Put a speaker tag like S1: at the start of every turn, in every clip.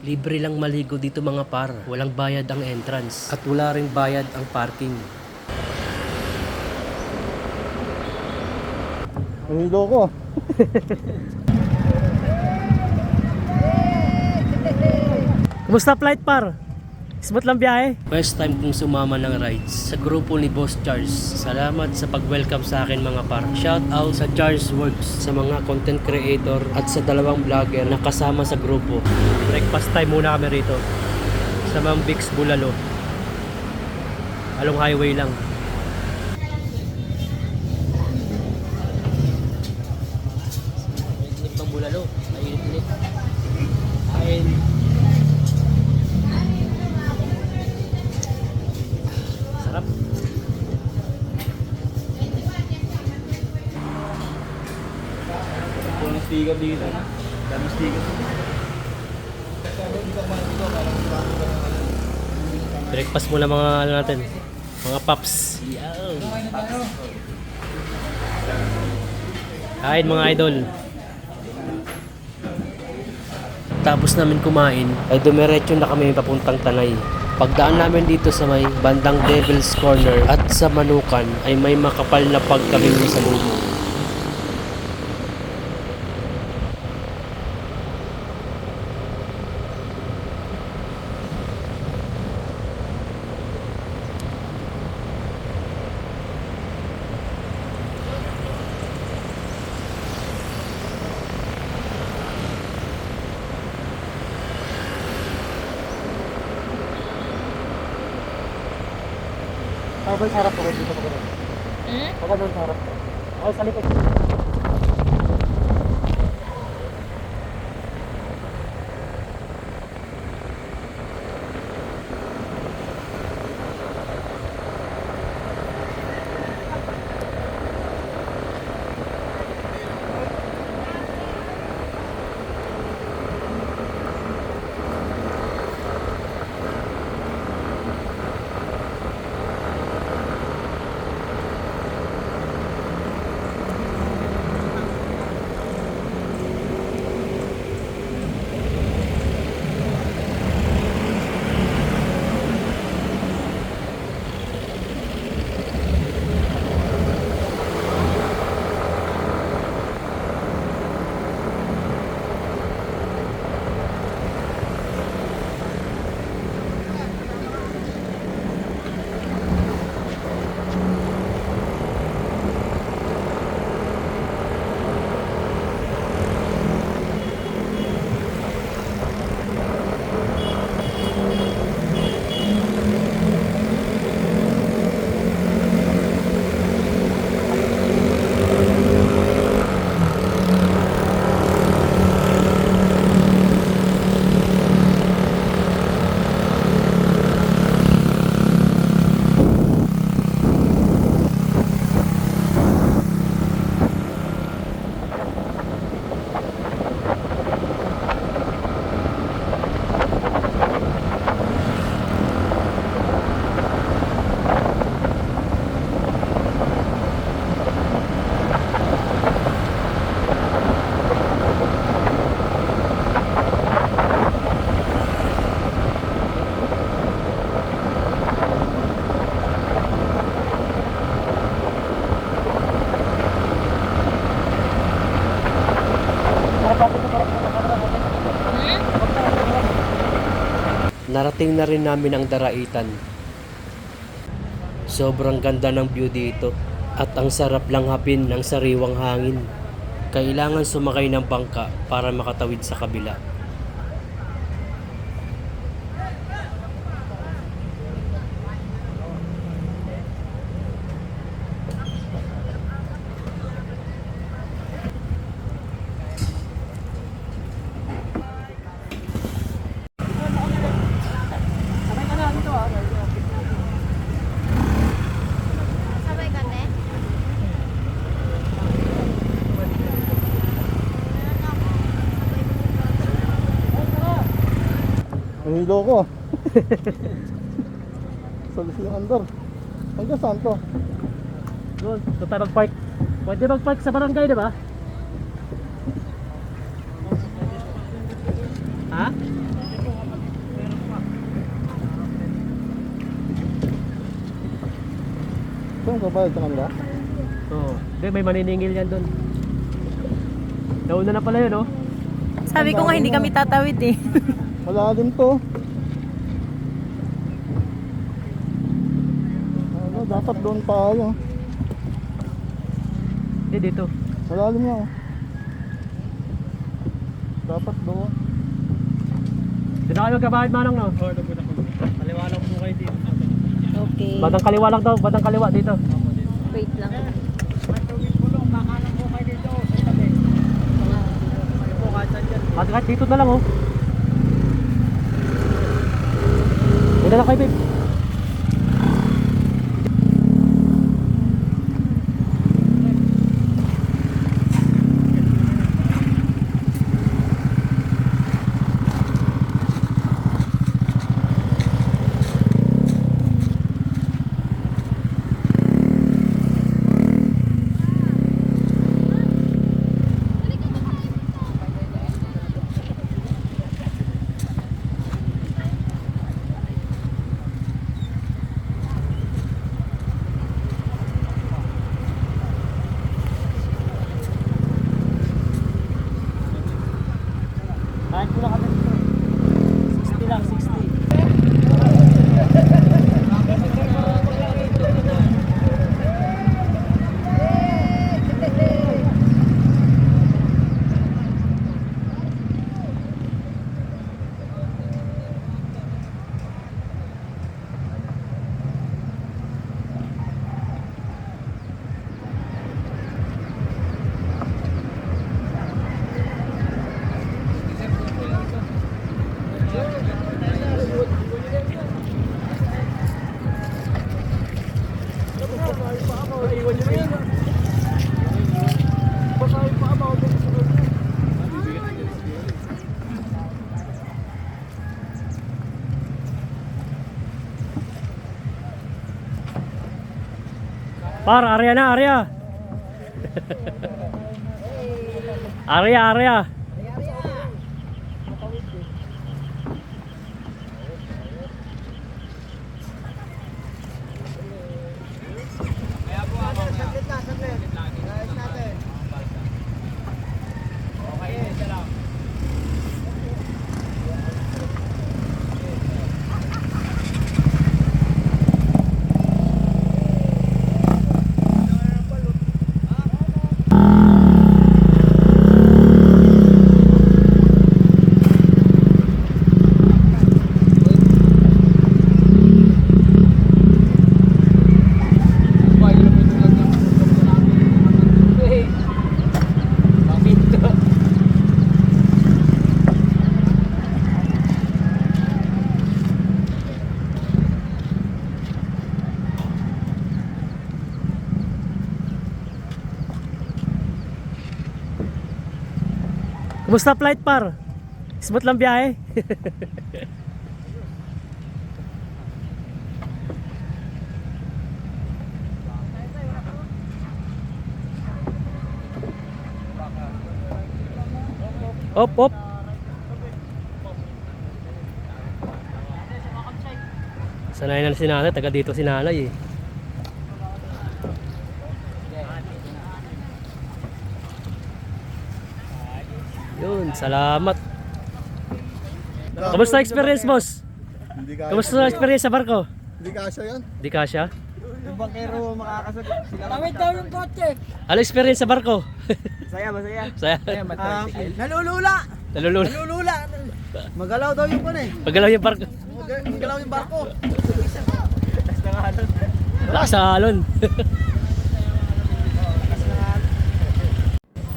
S1: Libre lang maligo dito mga par. Walang bayad ang entrance. At wala ring bayad ang parking.
S2: Nahilo ko.
S3: Kumusta flight par? Smooth lang biyahe?
S1: First time kong sumama ng rides sa grupo ni Boss Charles. Salamat sa pag-welcome sa akin mga par. Shout out sa Charles Works, sa mga content creator at sa dalawang vlogger na kasama sa grupo.
S3: Breakfast time muna kami rito sa Mang Bix Bulalo. Along highway lang.
S1: Mainit pang bulalo. Mainit. Kain.
S3: Sarap.
S2: Pulang sticker dito. Dami sticker.
S3: Breakfast muna mga ano natin. Mga paps. Kain mga idol.
S1: Tapos namin kumain, ay dumiretso na kami papuntang Tanay. Pagdaan namin dito sa may bandang Devil's Corner at sa Manukan ay may makapal na pagkaming sa lumo.
S2: Ay, sa harap ko. Dito ko. Baka doon sa harap ko.
S3: Ay, sa likod.
S1: Narating na rin namin ang Daraitan. Sobrang ganda ng view dito at ang sarap lang hapin ng sariwang hangin. Kailangan sumakay ng bangka para makatawid sa kabila.
S2: Nahilo ko. Sabi silang andar. Hanggang saan to?
S3: Doon tayo mag-park. Pwede mag-park sa barangay, di ba? Ha?
S2: Ito, babayad ka nila.
S3: Oo. Hindi, may maniningil yan doon. Nauna na pala yun, oh.
S4: Sabi ko nga hindi kami tatawid eh.
S2: Malalim to. Ano, dapat doon tayo.
S3: Hindi, dito.
S2: Malalim nga. Oh. Dapat doon.
S3: Dito kayo magkabahay, Manong, no? Oo, doon po na po. Kaliwa lang po kayo dito.
S4: Okay.
S3: Bandang kaliwa lang daw, bandang kaliwa dito.
S4: Wait lang.
S3: Kahit dito na lang, oh. Dito na kayo, babe. Kahit ko lang kami dito. 60 lang, 60. Par, area na, area. Area, area. Kumusta flight, par? Smooth lang biyahe? Op, op. Sanay na si nanay, taga dito si nanay eh. Yun, salamat. Kamusta experience, boss?
S2: Hindi kaya.
S3: Kamusta experience sa barko?
S2: Hindi kasya yan.
S3: Di kasya?
S2: Yung bangkero makakasagot. Sila
S4: Tawid daw yung kotse.
S3: Ano experience sa barko?
S2: Masaya, masaya.
S3: Saya.
S2: Nalulula.
S3: Nalulula.
S2: Nalulula. Magalaw daw yung eh.
S3: Pagalaw yung barko.
S2: Magalaw yung barko.
S3: Lakas sa alon.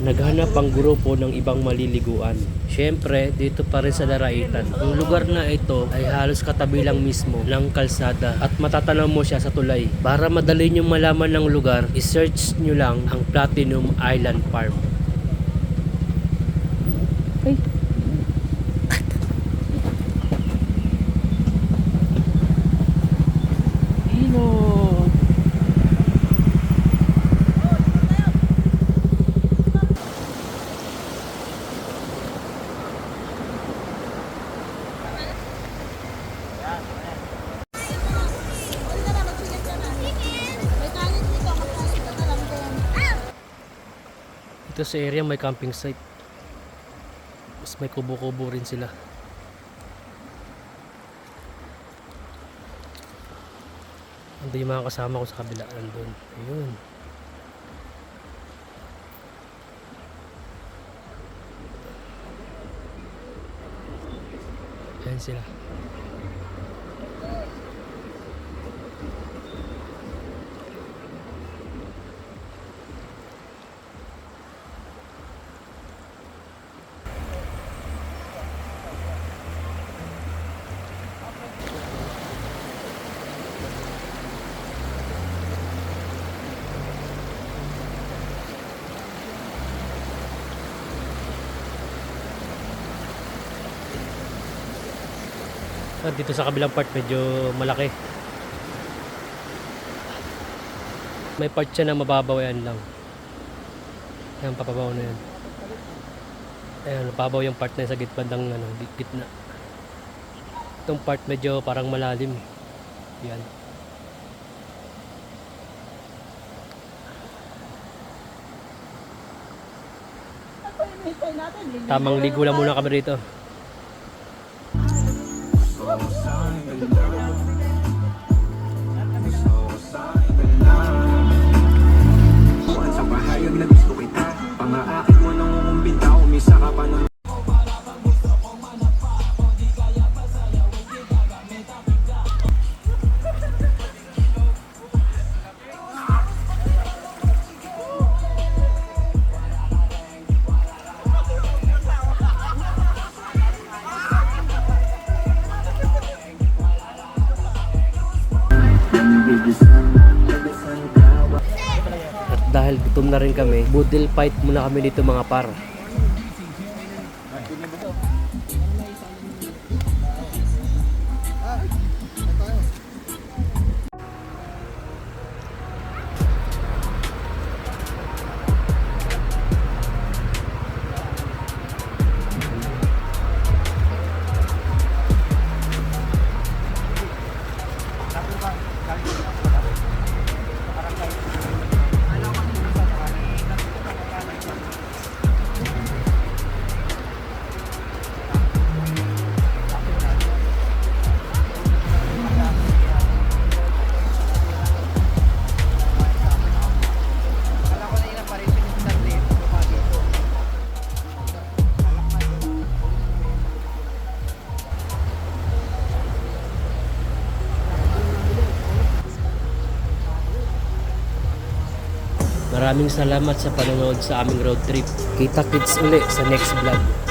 S3: Naghanap ang grupo ng ibang maliliguan. Siyempre, dito pa rin sa Daraitan. Ang lugar na ito ay halos katabi lang mismo ng kalsada at matatanaw mo siya sa tulay. Para madali nyo malaman ng lugar, isearch nyo lang ang Platinum Island Farm. Ay. Hino. Dito sa area may camping site. Mas may kubo-kubo rin sila. Ando yung mga kasama ko sa kabila. Andun. Ayun. Ayan sila. At dito sa kabilang part medyo malaki. May part siya na mababaw, yan lang. Ayan, papabaw na yan. Ayan, mababaw yung part na yun sa gitbandang gitna. Itong part medyo parang malalim. Yan. Tamang ligo lang muna kami rito.
S5: Sa pahayag na gusto kita, pangaakit mo nang umumbinta, umisa ka pa ng
S3: At dahil gutom na rin kami, budil fight muna kami dito mga par. Maraming salamat sa panonood sa aming road trip. Kita kits uli sa next vlog.